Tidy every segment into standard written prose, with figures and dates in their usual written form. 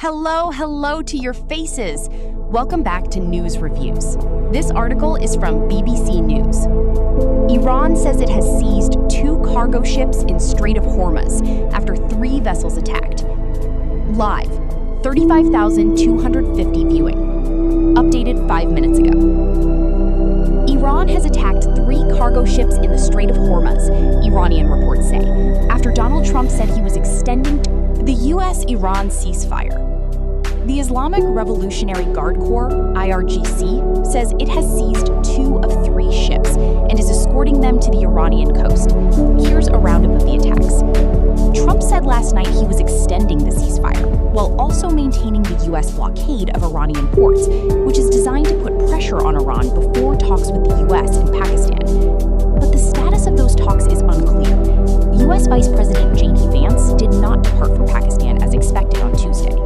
Hello to your faces. Welcome back to News Reviews. This article is from BBC News. Iran says it has seized 2 cargo ships in Strait of Hormuz after 3 vessels attacked. Live, 35,250 viewing. Updated 5 minutes ago. Iran has attacked 3 cargo ships in the Strait of Hormuz, Iranian reports say, after Donald Trump said he was extending the U.S.-Iran ceasefire. The Islamic Revolutionary Guard Corps, IRGC, says it has seized 2 of 3 ships and is escorting them to the Iranian coast. Here's a roundup of the attacks. Trump said last night he was extending the ceasefire, while also maintaining the U.S. blockade of Iranian ports, which is designed to put pressure on Iran before talks with the U.S. and Pakistan. But the status of those talks is unclear. U.S. Vice President J.D. Vance did not depart for Pakistan as expected on Tuesday.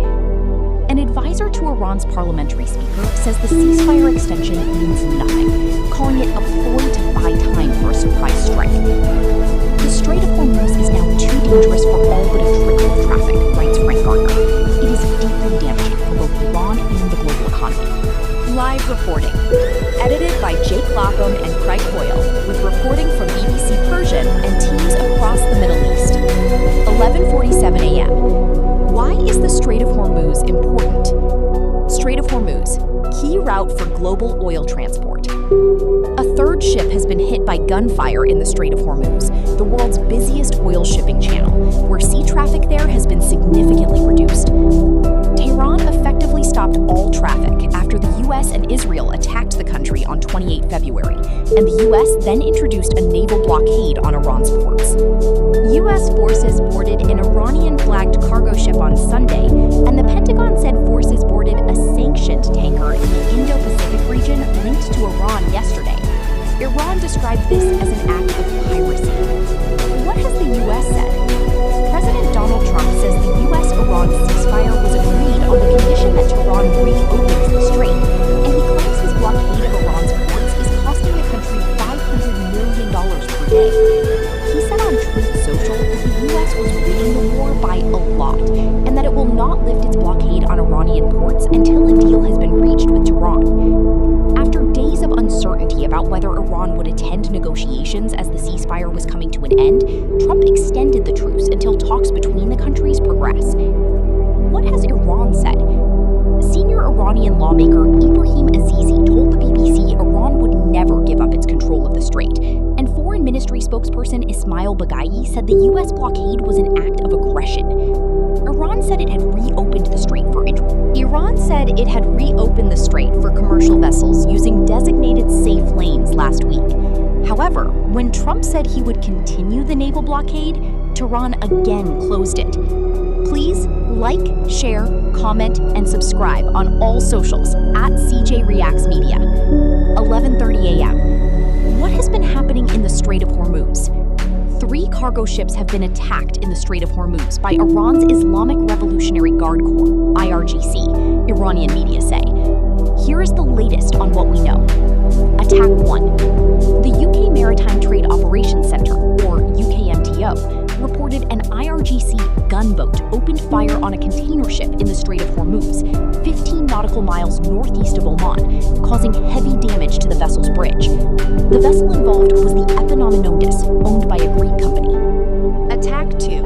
An advisor to Iran's parliamentary speaker says the ceasefire extension means nothing, calling it a ploy to buy time for a surprise strike. The Strait of Hormuz is now too dangerous for all but a trickle of traffic, writes Frank Gardner. It is deeply damaging for both Iran and the global economy. Live reporting. Edited by Jake Lapham and Craig Hoyle, with reporting from BBC Persian and teams across the Middle East. 11:47 a.m. Why is the Strait of Hormuz important? Strait of Hormuz, key route for global oil transport. A 3rd ship has been hit by gunfire in the Strait of Hormuz, the world's busiest oil shipping channel, where sea traffic there has been significantly reduced. Tehran effectively stopped all traffic after the U.S. and Israel attacked the country on 28 February, and the U.S. then introduced a naval blockade on Iran's ports. U.S. forces boarded an Iranian-flagged cargo ship on Sunday, and the Pentagon said forces boarded a sanctioned tanker in the Indo-Pacific region linked to Iran yesterday. Iran described this as an act of piracy. What has the U.S. said? President Donald Trump says the U.S.-Iran ceasefire was agreed on the condition that Tehran reopens the strait, and he claims his blockade of Iran's ports is costing the country $500 million per day. He said on Truth Social that the U.S. was winning the war by a lot, and that it will not lift its blockade on Iranian ports until a deal has been reached with Tehran. After days of uncertainty about whether Iran would attend negotiations as the ceasefire was coming to an end, Trump extended the truce until talks between the countries progress. What has Iran said? Senior Iranian lawmaker Ibrahim Azizi told the BBC Iran would never give up its control of the strait, and Foreign Ministry spokesperson Ismail Baghai said the U.S. blockade was an act of aggression. Iran said it had reopened the strait for commercial vessels using designated safe lanes last week. However, when Trump said he would continue the naval blockade, Tehran again closed it. Please like, share, comment, and subscribe on all socials at CJ Reacts Media. 11:30 a.m. What has been happening in the Strait of Hormuz? 3 cargo ships have been attacked in the Strait of Hormuz by Iran's Islamic Revolutionary Guard Corps, IRGC, Iranian media say. Here is the latest on what we know. Attack 1. The UK Maritime Trade Operations Centre, or UKMTO, reported an IRGC gunboat opened fire on a container ship in the Strait of Hormuz, 15 nautical miles northeast of Oman, causing heavy damage to the vessel's bridge. The vessel involved was the Epanominotis, owned by a Greek company. Attack 2.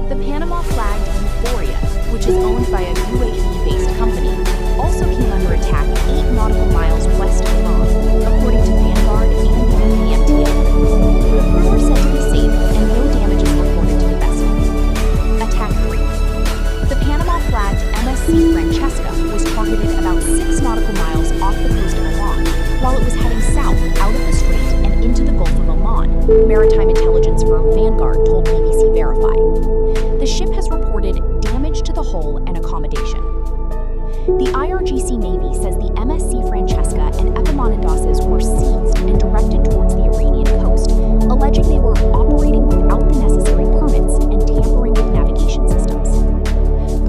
The Panama-flagged Euphoria, which is owned by a UAE-based company, also came under attack 8 nautical miles west of Iran, according to Vanguard and the UKMTO. The crew were said to be safe and no damages reported to the vessel. Attack 3. The Panama-flagged MSC Francesca was targeted about 6 nautical miles off the coast of Oman, while it was heading south out of the strait and into the Gulf of Oman, maritime intelligence firm Vanguard told BBC Verify. The ship has reported damage to the hull and accommodation. The IRGC Navy says the MSC Francesca and Epaminondas were seized and directed towards the Iranian coast, alleging they were operating without the necessary permits and tampering with navigation systems.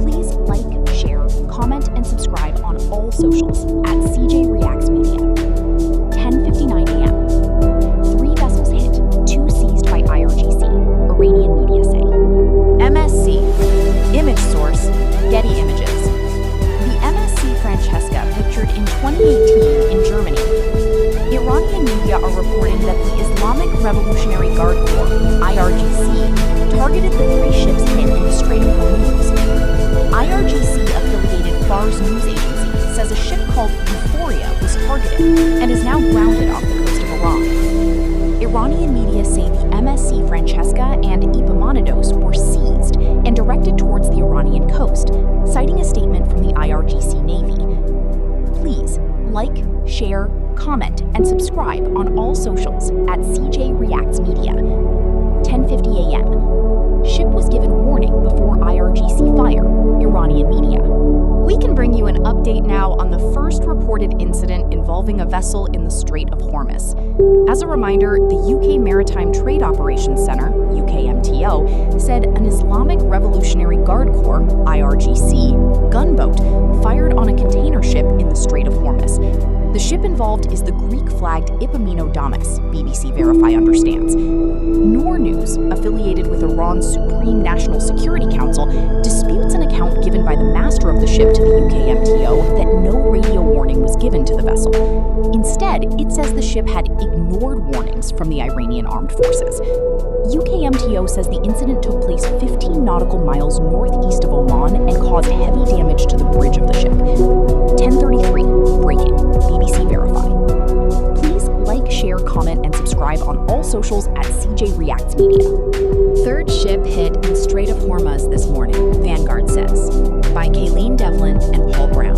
Please like, share, comment, and subscribe on all socials at CJ Reacts Media. 10:59 a.m. 3 vessels hit, 2 seized by IRGC, Iranian media say. MSC. Image source, Getty Images. Revolutionary Guard Corps, IRGC, targeted the three ships hit in the Strait of Hormuz. IRGC-affiliated Fars news agency says a ship called Euphoria was targeted and is now grounded off the coast of Iran. Iranian media say the MSC Francesca and Epaminondas were seized and directed towards the Iranian coast, citing a statement from the IRGC Navy. Please like, share, comment, and subscribe on all socials at CJ Reacts Media. 10:50 a.m. Ship was given warning before IRGC fire, Iranian media. We can bring you an update now on the first reported incident involving a vessel in the Strait of Hormuz. As a reminder, the UK Maritime Trade Operations Center, UKMTO, said an Islamic Revolutionary Guard Corps, IRGC, gunboat fired on a container ship in the Strait of Hormuz. The ship involved is the Greek-flagged Epaminondas, BBC Verify understands. Noor News, affiliated with Iran's Supreme National Security Council, disputes an account given by the master of the ship to the UKMTO that no radio warning was given to the vessel. Instead, it says the ship had ignored warnings from the Iranian armed forces. UKMTO says the incident took place 15 nautical miles northeast of Oman and caused heavy damage to the bridge of the ship. 10:33, breaking, BBC Verify. Please like, share, comment, and subscribe on all socials at CJ Reacts Media. Third ship hit in Strait of Hormuz this morning, Vanguard says, by Kayleen Devlin and Paul Brown.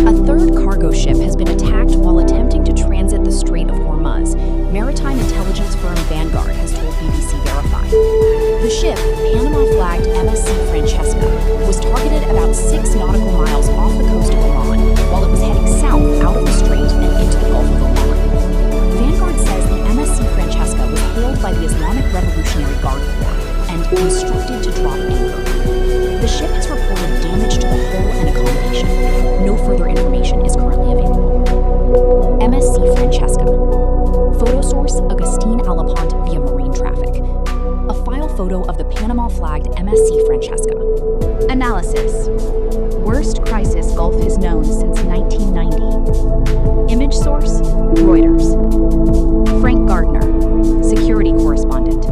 A third cargo ship has been attacked while attempting to transit the Strait of Hormuz, maritime intelligence firm Vanguard has told BBC Verify. The ship, Panama-flagged MSC Francesca, was targeted about 6 nautical miles off the coast of Oman while it was heading south out of the strait and into the Gulf of Oman. Vanguard says the MSC Francesca was hailed by the Islamic Revolutionary Guard Corps and instructed to drop anchor. The ship has reported damage to the hull and accommodation. No further information is currently available. MSC Francesca. Photo source, Agustin Alapont via Marine Traffic. A file photo of the Panama-flagged MSC Francesca. Analysis. Worst crisis Gulf has known since 1990. Image source, Reuters. Frank Gardner, security correspondent.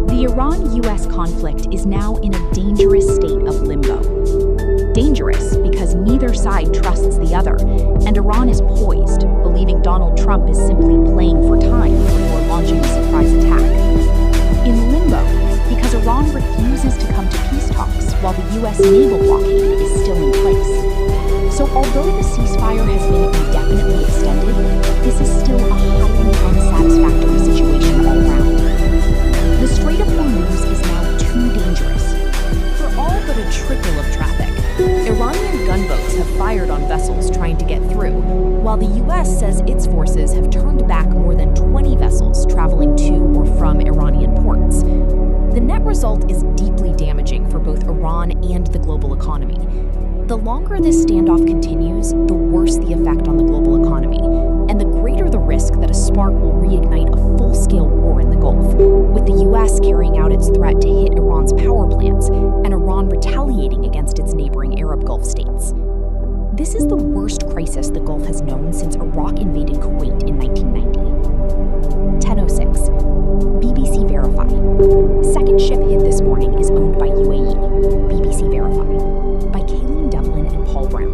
The Iran-US conflict is now in a dangerous state of limbo. Dangerous because neither side trusts the other, and Iran is poised, believing Donald Trump is simply playing for time before launching a surprise attack. In limbo because Iran refuses to come to peace talks while the U.S. naval blockade is still in place. So although the ceasefire has been indefinitely extended, this is still a highly unsatisfactory situation all around. The Strait of Hormuz is now too dangerous for all but a trickle of traffic. Iranian gunboats have fired on vessels trying to get through, while the U.S. says its forces have turned back more than 20 vessels traveling to or from Iranian ports. The net result is deeply damaging for both Iran and the global economy. The longer this standoff continues, the worse the effect on the global economy, and the greater the risk that a spark will reignite a full-scale war in the Gulf, with the U.S. carrying out its threat to hit Iran's power plants and Iran retaliating against its neighboring Arab Gulf states. This is the worst crisis the Gulf has known since Iraq invaded Kuwait in 1990. 10:06. BBC Verify. Second ship hit this morning is owned by UAE. BBC Verify. By Kayleen Devlin and Paul Brown.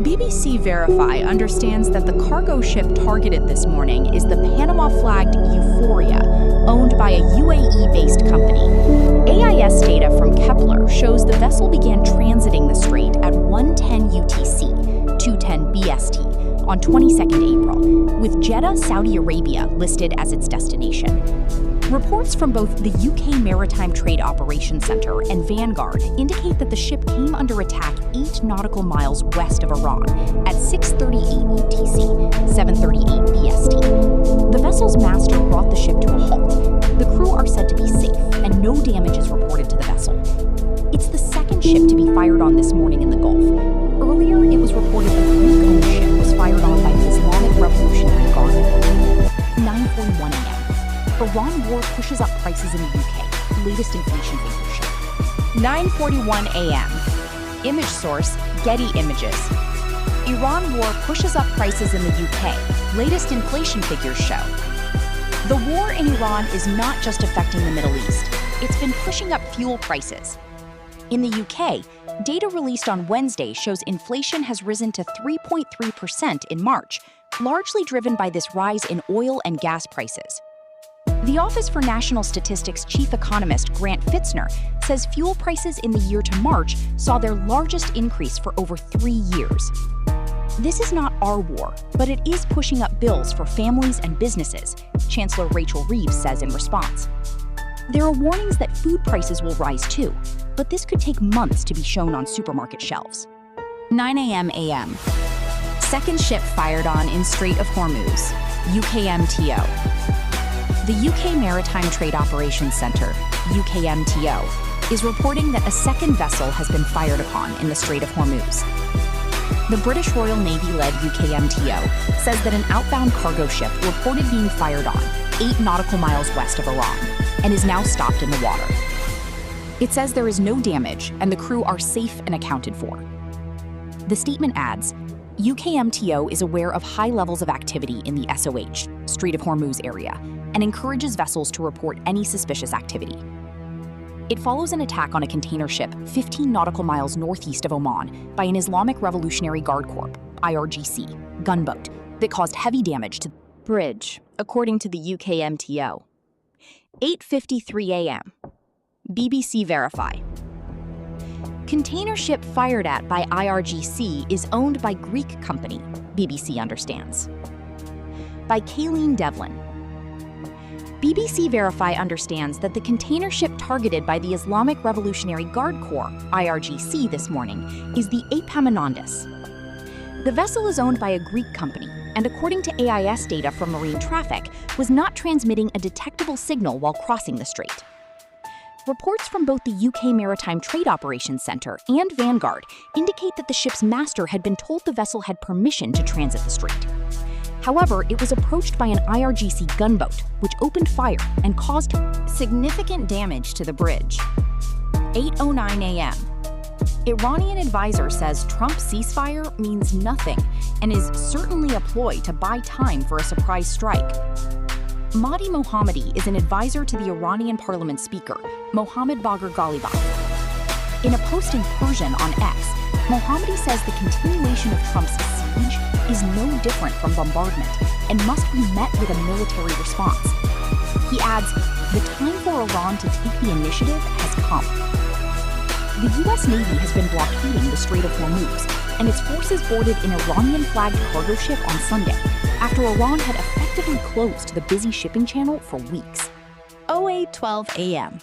BBC Verify understands that the cargo ship targeted this morning is the Panama-flagged Euphoria, owned by a UAE-based company. AIS data from Kepler shows the vessel began transiting the strait at 1:10 UTC, 2:10 BST, on 22nd April, with Jeddah, Saudi Arabia listed as its destination. Reports from both the UK Maritime Trade Operations Center and Vanguard indicate that the ship came under attack 8 nautical miles west of Iran at 6:38 UTC, 7:38 BST. The vessel's master brought the ship to a halt. The crew are said to be safe, and no damage is reported to the vessel. It's the second ship to be fired on this morning in the Gulf. Earlier, it was reported a Greek-owned ship was fired on by the Islamic Revolutionary Guard. 9:41 a.m. Iran war pushes up prices in the UK. Latest inflation figures show. 9:41 a.m. Image source, Getty Images. Iran war pushes up prices in the UK. Latest inflation figures show. The war in Iran is not just affecting the Middle East, it's been pushing up fuel prices. In the UK, data released on Wednesday shows inflation has risen to 3.3% in March, largely driven by this rise in oil and gas prices. The Office for National Statistics chief economist Grant Fitzner says fuel prices in the year to March saw their largest increase for over 3 years. This is not our war, but it is pushing up bills for families and businesses, Chancellor Rachel Reeves says in response. There are warnings that food prices will rise too, but this could take months to be shown on supermarket shelves. 9 a.m. Second ship fired on in Strait of Hormuz, UKMTO. The UK Maritime Trade Operations Centre, UKMTO, is reporting that a second vessel has been fired upon in the Strait of Hormuz. The British Royal Navy-led UKMTO says that an outbound cargo ship reported being fired on 8 nautical miles west of Iran and is now stopped in the water. It says there is no damage and the crew are safe and accounted for. The statement adds, UKMTO is aware of high levels of activity in the SOH, Strait of Hormuz area, and encourages vessels to report any suspicious activity. It follows an attack on a container ship 15 nautical miles northeast of Oman by an Islamic Revolutionary Guard Corps, IRGC, gunboat that caused heavy damage to the bridge, according to the UKMTO. 8:53 a.m. BBC Verify. Container ship fired at by IRGC is owned by Greek company, BBC understands. By Kayleen Devlin. BBC Verify understands that the container ship targeted by the Islamic Revolutionary Guard Corps, IRGC, this morning is the Epaminondas. The vessel is owned by a Greek company and, according to AIS data from marine traffic, was not transmitting a detectable signal while crossing the strait. Reports from both the UK Maritime Trade Operations Centre and Vanguard indicate that the ship's master had been told the vessel had permission to transit the strait. However, it was approached by an IRGC gunboat, which opened fire and caused significant damage to the bridge. 8:09 a.m. Iranian advisor says Trump's ceasefire means nothing and is certainly a ploy to buy time for a surprise strike. Mahdi Mohammadi is an advisor to the Iranian parliament speaker, Mohammad Bagher Ghalibaf. In a post in Persian on X, Mohammadi says the continuation of Trump's siege is no different from bombardment and must be met with a military response. He adds, the time for Iran to take the initiative has come. The U.S. Navy has been blockading the Strait of Hormuz, and its forces boarded an Iranian-flagged cargo ship on Sunday, after Iran had effectively closed the busy shipping channel for weeks. 08:12 a.m.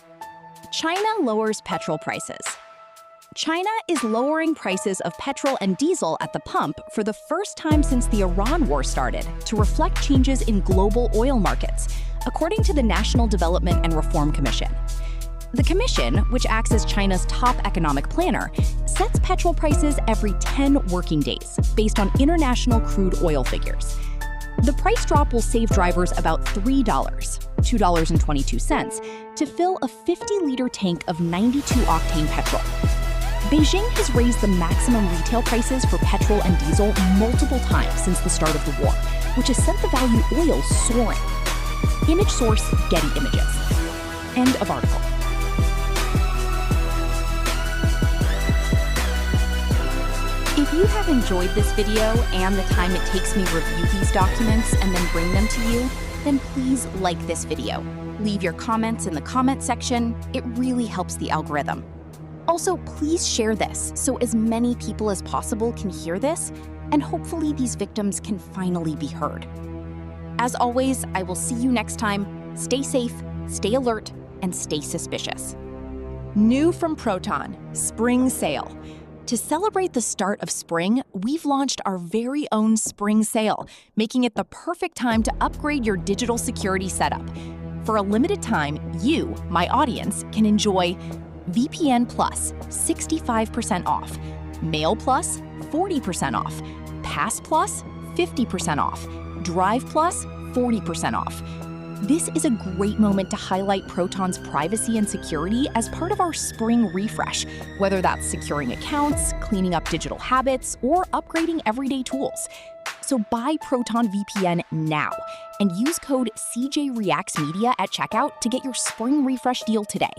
China lowers petrol prices. China is lowering prices of petrol and diesel at the pump for the first time since the Iran war started to reflect changes in global oil markets, according to the National Development and Reform Commission. The commission, which acts as China's top economic planner, sets petrol prices every 10 working days based on international crude oil figures. The price drop will save drivers about $3, $2.22, to fill a 50-liter tank of 92-octane petrol. Beijing has raised the maximum retail prices for petrol and diesel multiple times since the start of the war, which has sent the value oil soaring. Image source, Getty Images. End of article. If you have enjoyed this video and the time it takes me review these documents and then bring them to you, then please like this video. Leave your comments in the comment section. It really helps the algorithm. Also, please share this so as many people as possible can hear this, and hopefully these victims can finally be heard. As always, I will see you next time. Stay safe, stay alert, and stay suspicious. New from Proton, Spring Sale. To celebrate the start of spring, we've launched our very own Spring Sale, making it the perfect time to upgrade your digital security setup. For a limited time, you, my audience, can enjoy VPN Plus, 65% off, Mail Plus, 40% off, Pass Plus, 50% off, Drive Plus, 40% off. This is a great moment to highlight Proton's privacy and security as part of our spring refresh, whether that's securing accounts, cleaning up digital habits, or upgrading everyday tools. So buy Proton VPN now and use code CJReactsMedia at checkout to get your spring refresh deal today.